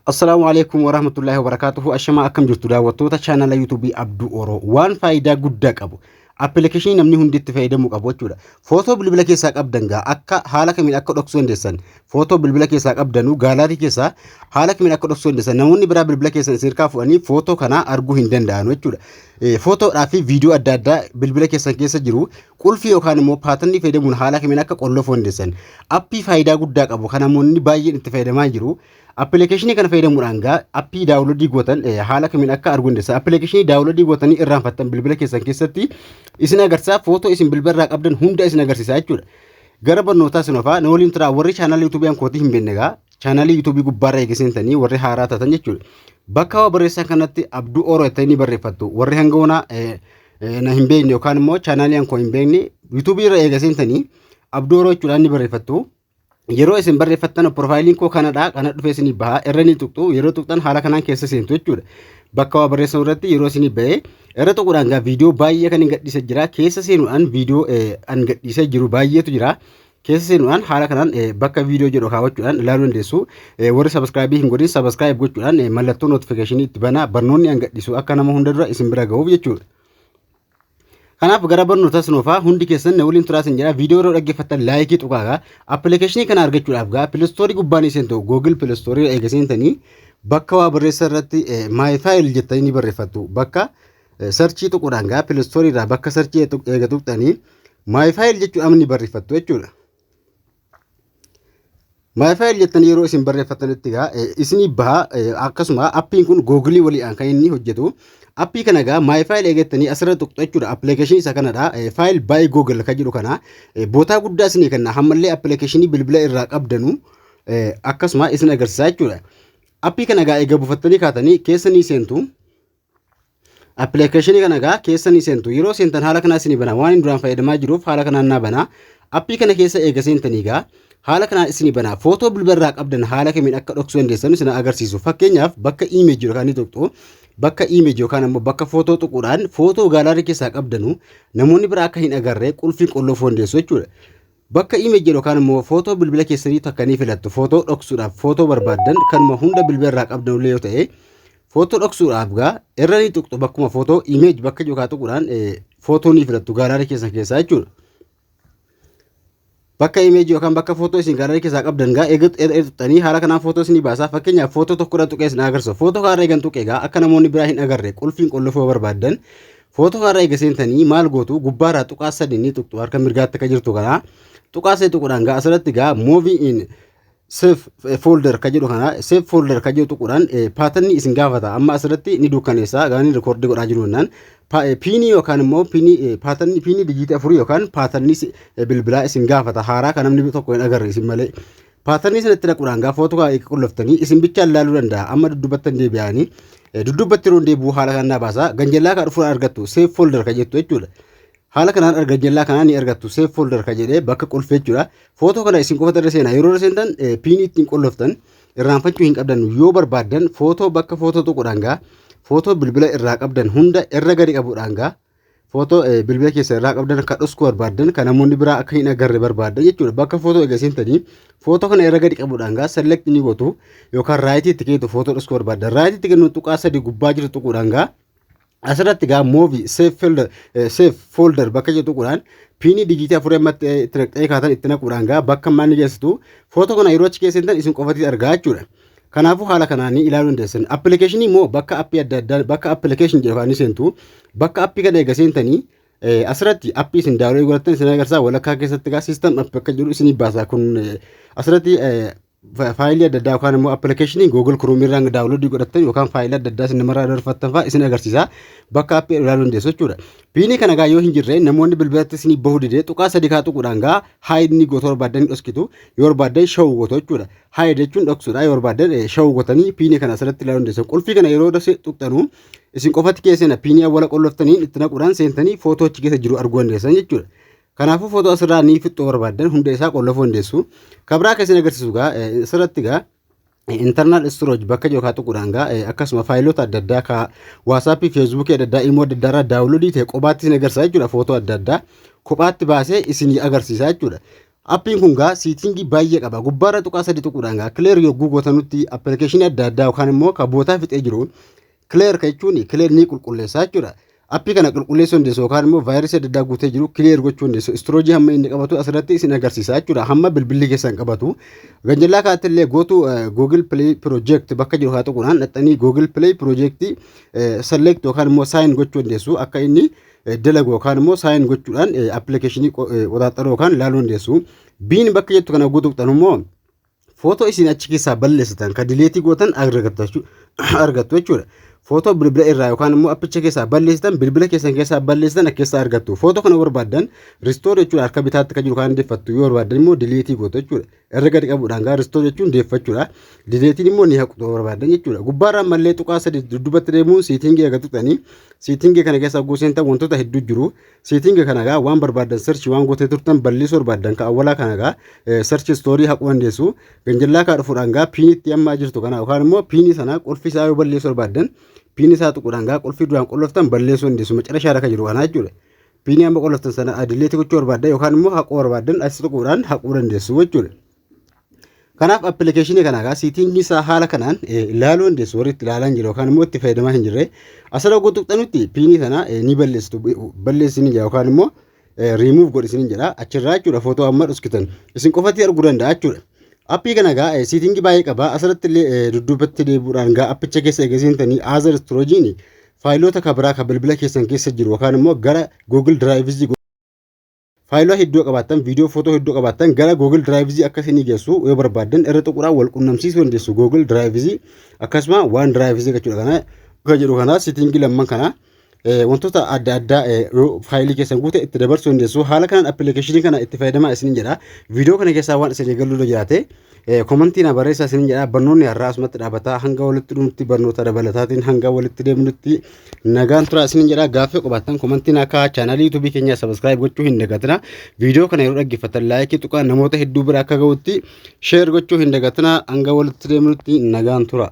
Assalamualaikum warahmatullahi wabarakatuh. Ashama akkam jirtu daawwattoota chaanala YouTube Abduu Oroo. Waan faayidaa guddaa qabu. Appilikeeshinii namni hundi itti fayyadamuu qabu jechuudha. Footoo bilbila keessaa qabdan akka haala kamiin akka dhoksuu dandeessan. Footoo bilbila keessaa qabdanuu gaalaarii keessaa haala kamiin akka dhoksuu dandeessan. Namoonni biraa bilbila keessan sirkaa fuudhanii footoo kana arguu hin danda'an jechuudha. Footoodhaa fi viidiyoo adda addaa bilbila keessan keessa jiru qulfii yookaan immoo paaternii fayyadamuun haala kamiin akka qollofuu dandeessan. Appii faayidaa guddaa qabu kan namoonni baay'een itti fayyadamaa jiru. Appilikeeshinii kana fayyadamuudhaan appii daawunloodii gootan haala kamiin akka arguu dandeessan. Appilikeeshinii daawunloodii gootanii irraanfattan bilbila keessan keessatti isin agarsiisa footoo isin bilbila irraa qabdan hunda isin agarsiisa jechuudha. Gara barnootaa isin ofaa na waliin turaa warri chaanala YouTube kootii hin beekne chaanala YouTube gubbaarra eegisintanii warri haaraa taatan jechuudha. Bakka waa barreessan kanatti Abduu Oroo jettanii barreeffattu. Warri hangoona na hin beekne yookaan immoo chaanalii koo hin beekne YouTube irra eegisintanii Abduu Oroo jechuudhaan ni barreeffattu. Yeroo isin barreeffattan profaayiliin koo kanadha kana dhufee isin baha irra ni tuqxu yeroo tuqxan haala kanaan keessa seentu jechuudha. Bakka waa barreessan irratti yeroo isin bahee irra tuquudhaan viidiyoo baay'ee kan hin gadhiisa jira keessa seenuudhaan viidiyoo an gadhiisa jiru baay'eetu jira. Keessa seenuudhaan haala kanaan bakka viidiyoo jedhu kaawwachuudhaan ilaaluu dandeessu. Warri subscribe hin godhin subscribe gochuudhaan mallattoo notification itti banaa barnoonni an gadhiisu akka nama hunda dura isin bira ga'uuf jechuudha. Kanaaf gara barnoota sinofaa hundi keessan na waliin turaasin jira viidiyoo yeroo dhaggeeffattan laayikii tuqaagaa appilikeeshinii kana argachuudhaaf Play Store gubbaan seentu Google Play Store eegasentanii bakka waa barreessan irratti my file jettanii barreeffattu bakka searchii tuquudhaan Play Store irraa bakka searchii eegatuqtanii my file jechuudhaan ni barreeffattu jechuudha. My file jettanii yeroo isin barreeffattanitti isinii baha akkasuma appiin kun Google waliin kan inni hojjetu. Appii kana my file eegattanii asirra tuqxu jechuudha. Appilikeeshinii isa kanadha. File by Google kan jedhu kana bootaa guddaa isinii kenna. Hammallee appilikeeshinii bilbila irraa qabdanu akkasuma isin agarsiisa jechuudha. Appii kana eega buufattanii kaatanii keessa ni seentu. Appilikeeshinii kana keessa ni seentu. Yeroo seentan haala kanaa isinii bana. Waan duraan fayyadamaa jiruuf haala kanaan naa bana. Appii kana keessa eega seentanii haala kanaan isinii bana. Footoo bilbila irraa qabdan haala kamiin akka dhoksuu dandeessan isin agarsiisu. Fakkeenyaaf bakka image yookaan ni tuqxu. Bakka image yookaan immoo bakka footoo tuquudhaan footoo gaalaarii keessaa qabdanu namoonni biraa akka hin agarree qulfiin qollofuu dandeessu jechuudha. Bakka image yookaan immoo footoo bilbila keessanii takkanii filattu footoo dhoksuudhaaf footoo barbaaddan kanuma hunda bilbila irraa qabdanullee yoo ta'e footoo dhoksuudhaaf irra ni tuqxu bakkuma footoo image bakka yookaan tuquudhaan footoo ni filattu gaalaarii keessaa jechuudha. Bakka image yookaan bakka footoo isin gaalaarii keessaa qabdan eegatuttanii haala kanaan footoo isin baasaa fakkeenyaaf footoo tokkodha tuqee isin agarsiisa. Footoo kaarra eegan tuqee akka namoonni biraa hin agarre qulfiin qollofuu barbaaddan footoo kaarra eega seentanii maal gootu gubbaarraa tuqaa sadii ni tuqxu harka mirgaatti akka jirtu kana tuqaa sadii tuquudhaan asirratti movie in save folder kan jedhu kana save folder kan jedhu tuquudhaan paaternii isin gaafata amma asirratti ni dukkaneessa gaanii rikoordii godhaa jiru naan piinii yookaan immoo piinii paaternii piinii dijiitii afurii yookaan paaternii bilbilaa isin gaafata haaraa kan namni tokko hin agarre isin malee paaternii sanatti dhaquudhaan footoo qolloftanii isin bichaan ilaaluu danda'a amma duddubattan deebi'anii duddubatti yeroo deebi'u haala kanaa baasa ganjallaa kan dhufuun argattu save folder kan jettu jechuudha. Haala kanaan ganjallaa kanaa ni argattu save folder kan jedhee bakka qolfee jechuudha. Footoo kana isin qofata irra seenaa yeroo irra seentan piinii ittiin qolloftan irraanfachuu hin qabdan yoo barbaaddan footoo bakka footoo tuquudhaan footoo bilbila irraa qabdan hunda irra gadi qabuudhaan footoo bilbila keessa irraa qabdan akka dhoksu barbaaddan kan namoonni biraa akka hin agarre barbaaddan jechuudha. Bakka footoo eegasintanii footoo kana irra gadi qabuudhaan select ni gootu yookaan raayitii itti kennitu footoo dhoksu barbaaddan raayitii itti kennu tuqaa sadii gubbaa jiru tuquudhaan asirratti movie save folder bakka jedhu tuquudhaan piinii dijiitii afurii ammatti itti naqxee kaatan itti naquudhaan bakka maal geessitu footoo kana yeroo achi keessan isin qofatti argaa jechuudha. Kanaafuu haala kanaan ilaaluu dandeessan. Appilikeeshinii immoo bakka appii adda addaa bakka appilikeeshin jedhu kan seentu bakka appii kana eega seentanii asirratti appii isin daawunloodii godhattan isin agarsiisa walakkaa keessatti system app akka jiru isin baasa kun asirratti faayilii adda addaa yookaan immoo appilikeeshinii Google Chrome irraa daawunloodii godhattan yookaan faayilii adda addaa isin namarraa darfattan fa'aa isin agarsiisa bakka appii ilaaluu dandeessu jechuudha. Piinii kana yoo hin jirre namoonni bilbilatti isin bahuu didee tuqaa sadii tuquudhaan haayid ni gootu barbaaddan dhoksitu yoo barbaaddan shawuu gootu jechuudha. Haayid jechuun dhoksuudha yoo barbaaddan shawuu gootanii piinii kana asirratti ilaaluu dandeessu. Qulfii kana yeroo tuqxanu isin qofatti keessan piinii awwala qolloftanii itti naquudhaan seentanii footoo achi keessa jiru arguu dandeessan jechuudha. Kanaafuu footoo asirraa ni fixxuu barbaaddan hunda isaa qollofuu dandeessu. Kabraa keessan agarsiisu asirratti internal storage bakka yookaan tuquudhaan akkasuma faayilota adda addaa ka WhatsApp, Facebook adda addaa immoo adda addaa daawunloodii ta'e kophaatti isin agarsiisa jechuudha. Footoo adda addaa kophaatti baasee isin agarsiisa jechuudha. Appiin kun gaa siitingii baay'ee qaba. Gubbaarra tuqaa sadii tuquudhaan gaa clear yogguu gootanutti appilikeeshinii adda addaa yookaan immoo kabootaa fixee jiru clear jechuun clear ni qulqulleessaa jechuudha. Appii kana qulqulleessuu dandeessu yookaan immoo vaayirasii adda addaa guutee jiru clear gochuu dandeessu. Storage hamma inni qabatu asirratti isin agarsiisa jechuudha. Hamma bilbilli keessan qabatu. Ganjallaa kaattillee gootu Google Play Project bakka jiru haa tuquudhaan dhaxxanii Google Play Project select yookaan immoo sign gochuu dandeessu. Akka inni dalagu yookaan immoo sign gochuudhaan appilikeeshinii qoxaaxaruu yookaan ilaaluu dandeessu. Biin bakka jettu kana guutuu qabtan immoo footoo isin achi keessaa balleessitan ka dileetii gootan argattu jechuudha. Footoo bilbila irraa yookaan immoo appicha keessaa balleessitan bilbila keessan keessaa balleessitan akka keessaa argattu. Footoo kana barbaadan restore jechuudha harka bitaatti kan jiru kan deeffattu yoo barbaadan immoo dileetii gootu jechuudha. Irra gadi qabuudhaan gaa restore jechuun deeffachuudha. Dileetiin immoo ni haqu barbaadan jechuudha. Gubbaarraan mallee tuqaa sadii dudduubatti deemuun siitingii agartuutanii siitingii kana keessaa gooseentan wantoota hedduu jiru. Siitingii kana gaa waan barbaadan search waan gootee turtan balleessuu barbaadan ka awwalaa kana gaa search story haquu dandeessu. Ganjallaa kaa dhufuudhaan gaa piinitti amma jirtu kana yookaan immoo piinii sana qolfii isaa yoo balleessuu barbaadan piinii isaa tuquudhaan gaa qolfii duraan qolloftan balleessuu dandeessu. Macarashaa irra kan jiru kana jechuudha. Piinii amma qolloftan sana dileetii gochuu barbaadan yookaan immoo haquu barbaadan as tuquudhaan haquu dandeessu jechuudha. Kanaaf appilikeeshinii kana gaa siitingii isaa haala kanaan ilaaluu dandeessu. Warri itti ilaalan jiru yookaan immoo itti fayyadamaa hin jirre asirra guutuqxanutti piinii sana ni balleessitu balleessini yookaan immoo remove godhisini jedha achirraa jechuudha. Footoo amma dhuskitan isin qofatti arguu danda'a jechuudha. Appii kana gaa siitingii baay'ee qaba. Asirratti illee dudduubatti deebuudhaan gaa appicha keessa eegasiintanii azar storoojiin faayilota kabiraa ka bilbila keessan keessa jiru yookaan immoo gara Google Drive faayilota hedduu qabaatan viidiyoo footoo hedduu qabaatan gara Google Drive akkasiin geessu yoo barbaadan irra tuquudhaan wal qunnamsiisuu dandeessu. Google Drive akkasuma OneDrive jechuudha. Kana kan jedhu kana siitingii lamman kana wantoota adda addaa faayilii keessan guute itti dabarsuu dandeessu. Haala kanaan appilikeeshinii kana itti fayyadamaa isin jedha. Viidiyoo kana keessaa waan isin eegaluu jiraate komentii na barreessaa isin jedha. Barnoonni har'aa asumatti dhaabataa hanga walitti dhumutti barnoota dabalataatiin hanga walitti deemnutti nagaan tura isin jedha. Gaaffii qabaattan komentiin akka chaanalii YouTube keenya subscribe gochuu hin dagatina. Viidiyoo kana yeroo dhaggeeffatan laayikii tuqaa namoota hedduu bira akka ga'utti share gochuu hin dagatina. Hanga walitti deemnutti nagaan tura.